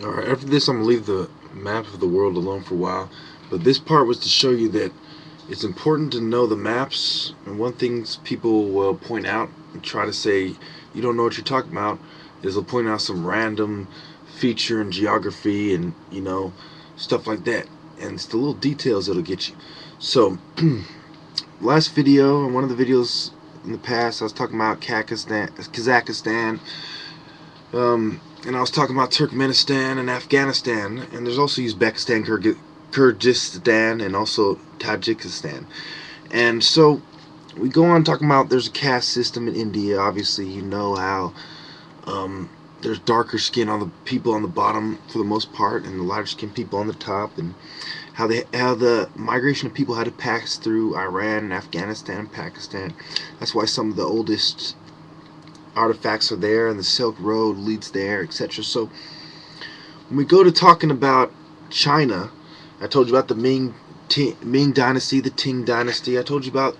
Alright, after this I'm going to leave the map of the world alone for a while. But this part was to show you that it's important to know the maps. And one thing people will point out and try to say you don't know what you're talking about is they'll point out some random feature in geography and, stuff like that. And it's the little details that'll get you. So, last video, one of the videos in the past, I was talking about Kazakhstan, and I was talking about Turkmenistan and Afghanistan, and there's also Uzbekistan, Kyrgyzstan, and also Tajikistan. And so we go on talking about there's a caste system in India. Obviously, you know how there's darker skin on the people on the bottom for the most part, and the lighter skin people on the top, and how the migration of people had to pass through Iran and Afghanistan and Pakistan. That's why some of the oldest artifacts are there, and the Silk Road leads there, etc. So when we go to talking about China, I told you about the Ming Dynasty, the Qing Dynasty. I told you about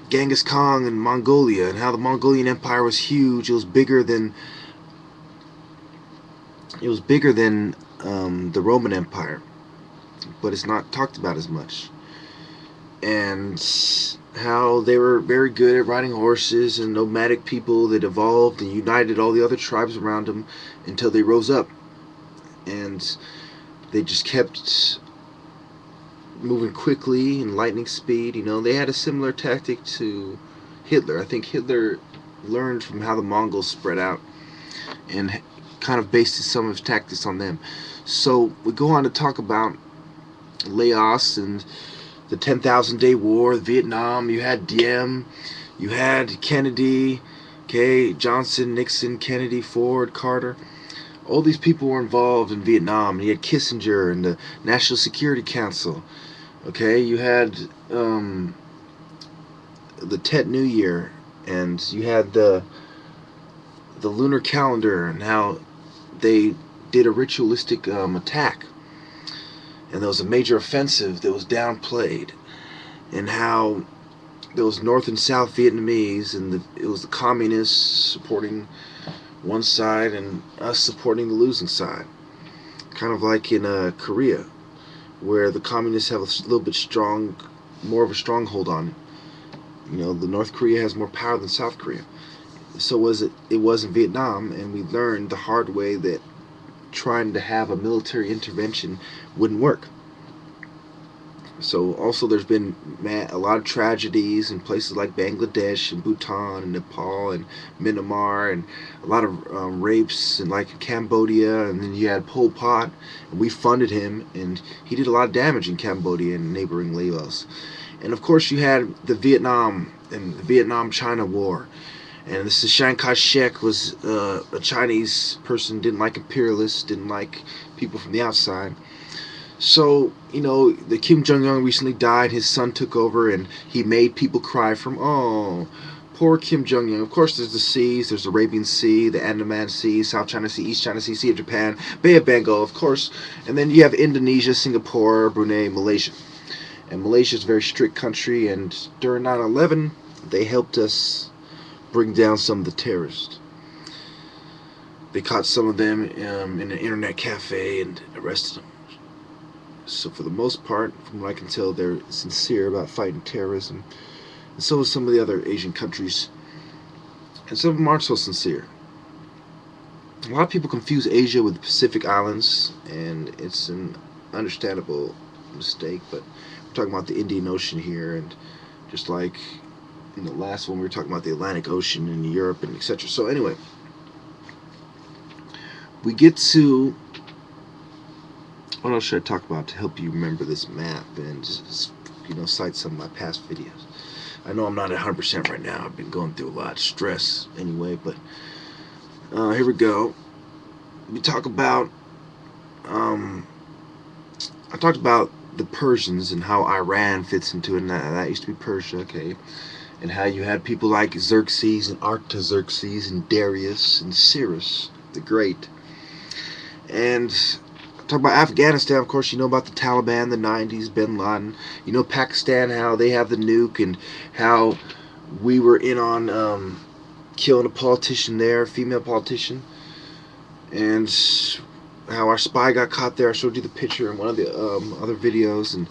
Genghis Khan and Mongolia, and how the Mongolian Empire was huge. It was bigger than the Roman Empire, but it's not talked about as much. And how they were very good at riding horses, and nomadic people that evolved and united all the other tribes around them until they rose up, and they just kept moving quickly in lightning speed. They had a similar tactic to Hitler. I think Hitler learned from how the Mongols spread out and kind of based some of his tactics on them. So we go on to talk about Laos and the 10,000 Day War, Vietnam. You had Diem, you had Kennedy, okay, Johnson, Nixon, Kennedy, Ford, Carter. All these people were involved in Vietnam. And you had Kissinger and the National Security Council. Okay, you had the Tet New Year, and you had the lunar calendar, and how they did a ritualistic attack. And there was a major offensive that was downplayed, and how there was North and South Vietnamese, and it was the communists supporting one side and us supporting the losing side. Kind of like in Korea, where the communists have a little bit more of a stronghold on it. The North Korea has more power than South Korea. So it was in Vietnam, and we learned the hard way that trying to have a military intervention wouldn't work. So also there's been a lot of tragedies in places like Bangladesh and Bhutan and Nepal and Myanmar, and a lot of rapes in like Cambodia. And then you had Pol Pot, and we funded him, and he did a lot of damage in Cambodia and neighboring Laos. And of course you had the Vietnam-China War. And this is Chiang Kai-shek was a Chinese person, didn't like imperialists, didn't like people from the outside. So, the Kim Jong-un recently died, his son took over, and he made people cry from, oh, poor Kim Jong-un. Of course, there's the seas, there's the Arabian Sea, the Andaman Sea, South China Sea, East China Sea, Sea of Japan, Bay of Bengal, of course. And then you have Indonesia, Singapore, Brunei, Malaysia. And Malaysia is a very strict country, and during 9/11, they helped us bring down some of the terrorists. They caught some of them in an internet cafe and arrested them. So for the most part, from what I can tell, they're sincere about fighting terrorism. And so is some of the other Asian countries. And some of them aren't so sincere. A lot of people confuse Asia with the Pacific Islands, and it's an understandable mistake, but we're talking about the Indian Ocean here, and just like in the last one we were talking about the Atlantic Ocean and Europe and etc. So anyway, we get to what else should I talk about to help you remember this map and just cite some of my past videos. I know I'm not at 100% right now. I've been going through a lot of stress anyway, but here we go. We talk about I talked about the Persians and how Iran fits into it, and that used to be Persia, okay? And how you had people like Xerxes and Artaxerxes and Darius and Cyrus the Great. And talk about Afghanistan, of course, you know about the Taliban, the 90s, Bin Laden. You know Pakistan, how they have the nuke, and how we were in on killing a politician there, a female politician. and how our spy got caught there. I showed you the picture in one of the other videos, and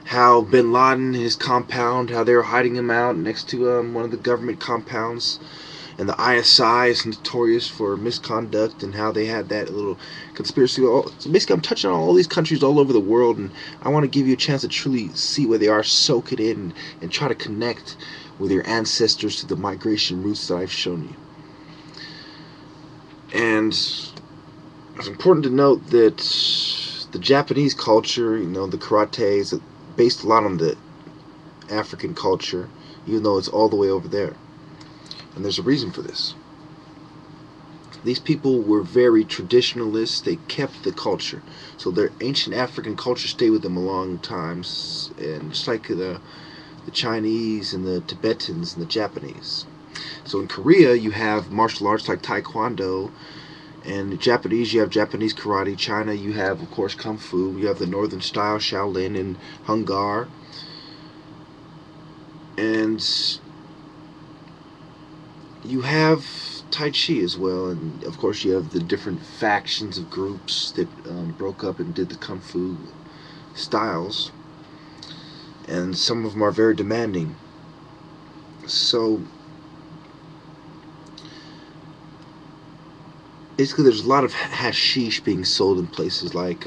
how Bin Laden, his compound, how they were hiding him out next to one of the government compounds, and the ISI is notorious for misconduct, and how they had that little conspiracy. So basically, I'm touching on all these countries all over the world, and I want to give you a chance to truly see where they are, soak it in, and try to connect with your ancestors to the migration routes that I've shown you. And it's important to note that the Japanese culture, the karate is based a lot on the African culture, even though it's all the way over there. And there's a reason for this. These people were very traditionalist. They kept the culture. So their ancient African culture stayed with them a long time. And just like the Chinese and the Tibetans and the Japanese. So in Korea, you have martial arts like Taekwondo. And the Japanese, you have Japanese karate. China, you have, of course, Kung Fu. You have the northern style, Shaolin and Hung Gar. And you have Tai Chi as well. And, of course, you have the different factions of groups that broke up and did the Kung Fu styles. And some of them are very demanding. So basically, there's a lot of hashish being sold in places like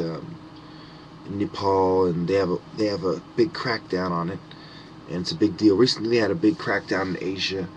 Nepal, and they have a big crackdown on it, and it's a big deal. Recently, they had a big crackdown in Asia